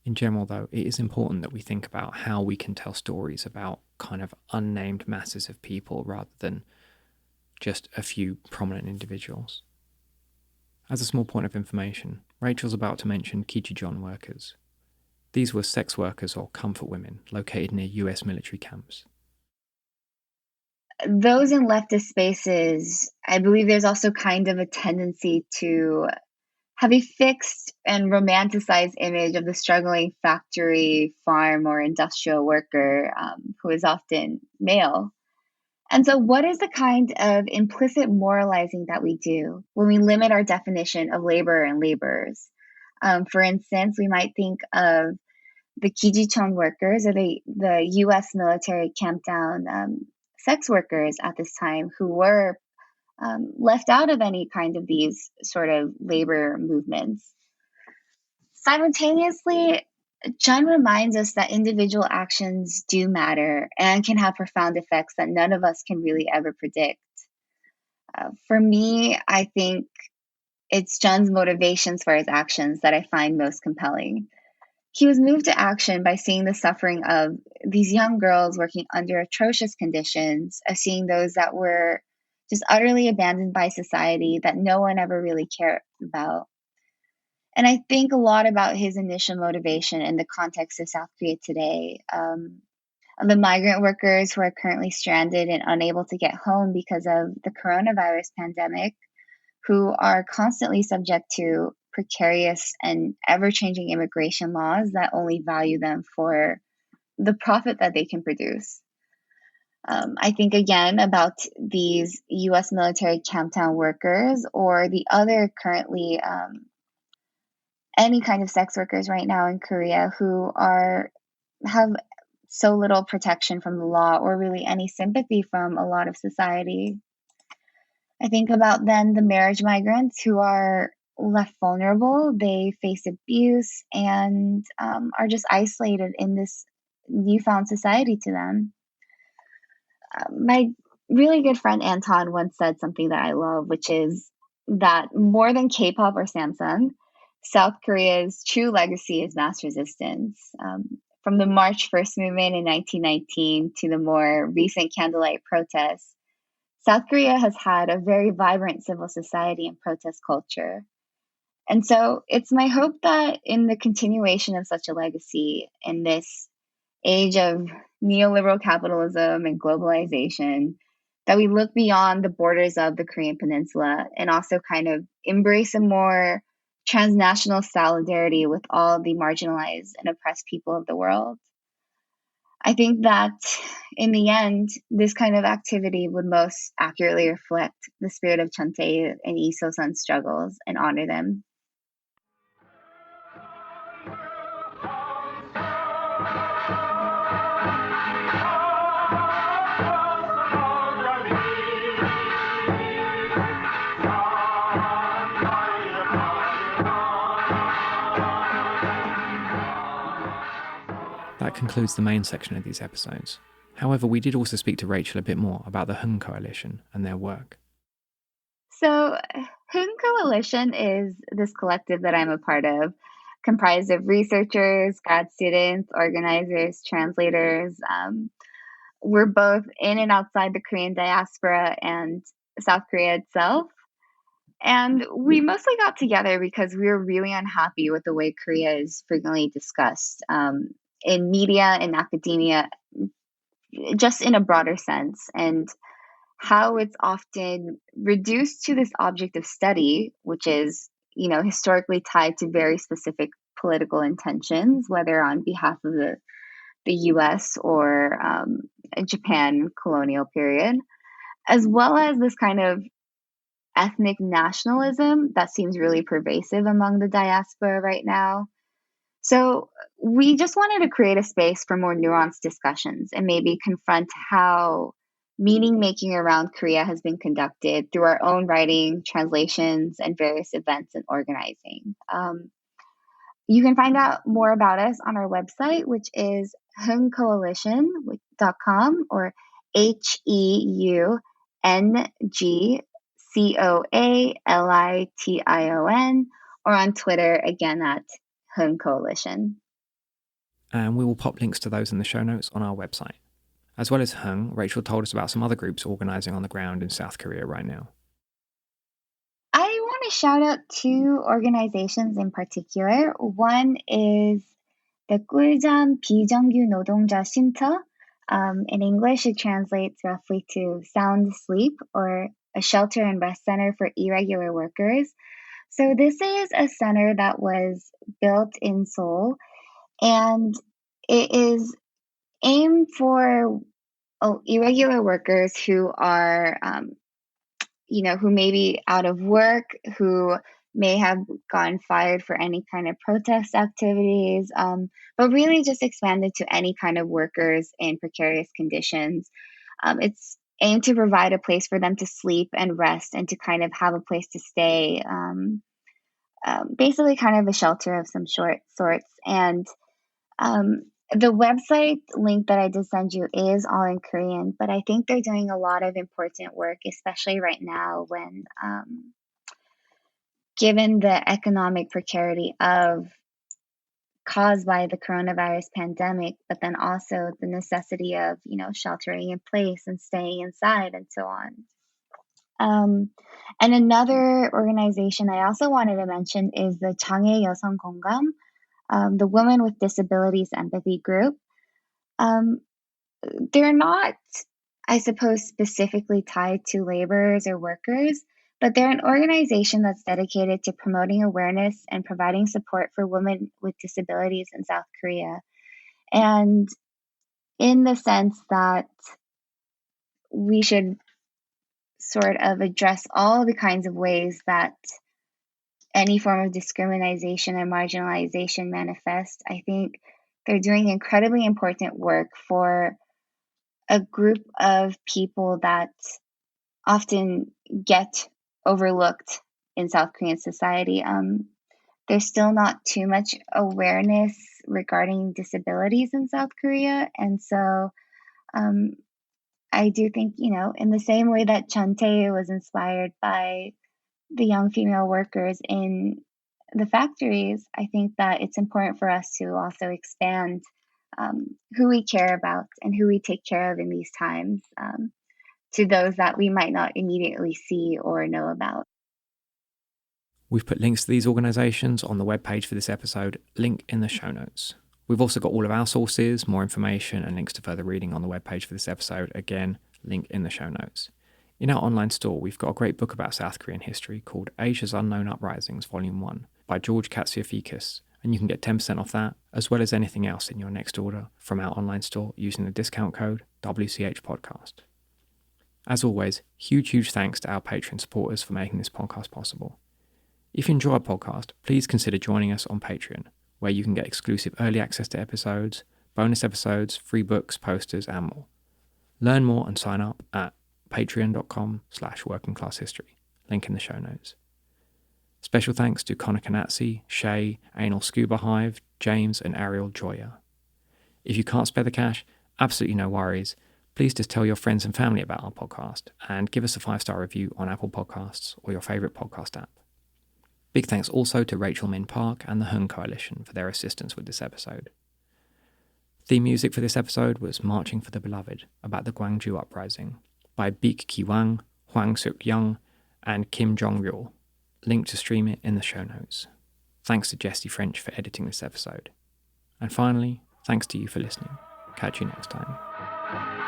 [SPEAKER 1] In general, though, it is important that we think about how we can tell stories about kind of unnamed masses of people rather than just a few prominent individuals. As a small point of information, Rachel's about to mention Kichijon workers. These were sex workers or comfort women located near US military camps.
[SPEAKER 2] Those in leftist spaces, I believe there's also kind of a tendency to have a fixed and romanticized image of the struggling factory, farm, or industrial worker who is often male. And so, what is the kind of implicit moralizing that we do when we limit our definition of labor and laborers? For instance, we might think of the Kijichon workers or the US military camped down sex workers at this time who were left out of any kind of these sort of labor movements. Simultaneously, John reminds us that individual actions do matter and can have profound effects that none of us can really ever predict. For me, I think it's John's motivations for his actions that I find most compelling. He was moved to action by seeing the suffering of these young girls working under atrocious conditions, of seeing those that were just utterly abandoned by society that no one ever really cared about. And I think a lot about his initial motivation in the context of South Korea today. The migrant workers who are currently stranded and unable to get home because of the coronavirus pandemic, who are constantly subject to precarious and ever-changing immigration laws that only value them for the profit that they can produce. I think again about these US military camptown workers or the other currently any kind of sex workers right now in Korea who have so little protection from the law or really any sympathy from a lot of society. I think about then the marriage migrants who are left vulnerable. They face abuse and are just isolated in this newfound society to them. My really good friend Anton once said something that I love, which is that more than K-pop or Samsung, South Korea's true legacy is mass resistance. From the March 1st movement in 1919 to the more recent candlelight protests, South Korea has had a very vibrant civil society and protest culture. And so it's my hope that in the continuation of such a legacy in this age of neoliberal capitalism and globalization, that we look beyond the borders of the Korean Peninsula and also kind of embrace a more transnational solidarity with all the marginalized and oppressed people of the world. I think that in the end, this kind of activity would most accurately reflect the spirit of Jeon Tae-il and Lee So-sun's struggles and honor them.
[SPEAKER 1] That concludes the main section of these episodes. However, we did also speak to Rachel a bit more about the Heung Coalition and their work.
[SPEAKER 2] So, Heung Coalition is this collective that I'm a part of, comprised of researchers, grad students, organizers, translators. We're both in and outside the Korean diaspora and South Korea itself. And we mostly got together because we were really unhappy with the way Korea is frequently discussed in media, in academia, just in a broader sense, and how it's often reduced to this object of study, which is, historically tied to very specific political intentions, whether on behalf of the US or Japan colonial period, as well as this kind of ethnic nationalism that seems really pervasive among the diaspora right now. So we just wanted to create a space for more nuanced discussions and maybe confront how meaning making around Korea has been conducted through our own writing, translations, and various events and organizing. You can find out more about us on our website, which is heungcoalition.com or HEUNGCOALITION, or on Twitter, again at Heung Coalition.
[SPEAKER 1] And we will pop links to those in the show notes on our website. As well as Heung, Rachel told us about some other groups organising on the ground in South Korea right now.
[SPEAKER 2] I want to shout out two organizations in particular. One is the 꿀잠 비정규 노동자 쉼터. In English, it translates roughly to sound sleep, or a shelter and rest center for irregular workers. So this is a center that was built in Seoul, and it is aimed for irregular workers who are, who may be out of work, who may have gotten fired for any kind of protest activities, but really just expanded to any kind of workers in precarious conditions. It's aimed to provide a place for them to sleep and rest and to kind of have a place to stay, basically kind of a shelter of some sorts. And the website link that I did send you is all in Korean, but I think they're doing a lot of important work, especially right now when, given the economic precarity caused by the coronavirus pandemic, but then also the necessity of, sheltering in place and staying inside and so on. And another organization I also wanted to mention is the 장애 여성 공감, the Women with Disabilities Empathy Group. They're not, I suppose, specifically tied to laborers or workers, but they're an organization that's dedicated to promoting awareness and providing support for women with disabilities in South Korea. And in the sense that we should sort of address all the kinds of ways that any form of discrimination and marginalization manifest, I think they're doing incredibly important work for a group of people that often get overlooked in South Korean society. There's still not too much awareness regarding disabilities in South Korea. And so I do think, in the same way that Jeon Tae-il was inspired by the young female workers in the factories, I think that it's important for us to also expand who we care about and who we take care of in these times to those that we might not immediately see or know about.
[SPEAKER 1] We've put links to these organisations on the webpage for this episode, link in the show notes. We've also got all of our sources, more information, and links to further reading on the webpage for this episode. Again, link in the show notes. In our online store, we've got a great book about South Korean history called Asia's Unknown Uprisings, Volume 1, by George Katsiafikis, and you can get 10% off that, as well as anything else in your next order from our online store using the discount code WCHPodcast. As always, huge thanks to our Patreon supporters for making this podcast possible. If you enjoy our podcast, please consider joining us on Patreon, where you can get exclusive early access to episodes, bonus episodes, free books, posters, and more. Learn more and sign up at patreon.com/workingclasshistory. Link in the show notes. Special thanks to Connor Kanatsi, Shay, Anal Scuba Hive, James, and Ariel Joya. If you can't spare the cash, absolutely no worries. Please just tell your friends and family about our podcast and give us a 5-star review on Apple Podcasts or your favourite podcast app. Big thanks also to Rachel Min Park and the Heung Coalition for their assistance with this episode. Theme music for this episode was Marching for the Beloved, about the Guangzhou Uprising, by Beek Ki-wang, Hwang Suk-young, and Kim Jong-ryul. Link to stream it in the show notes. Thanks to Jesse French for editing this episode. And finally, thanks to you for listening. Catch you next time.
[SPEAKER 4] Bye.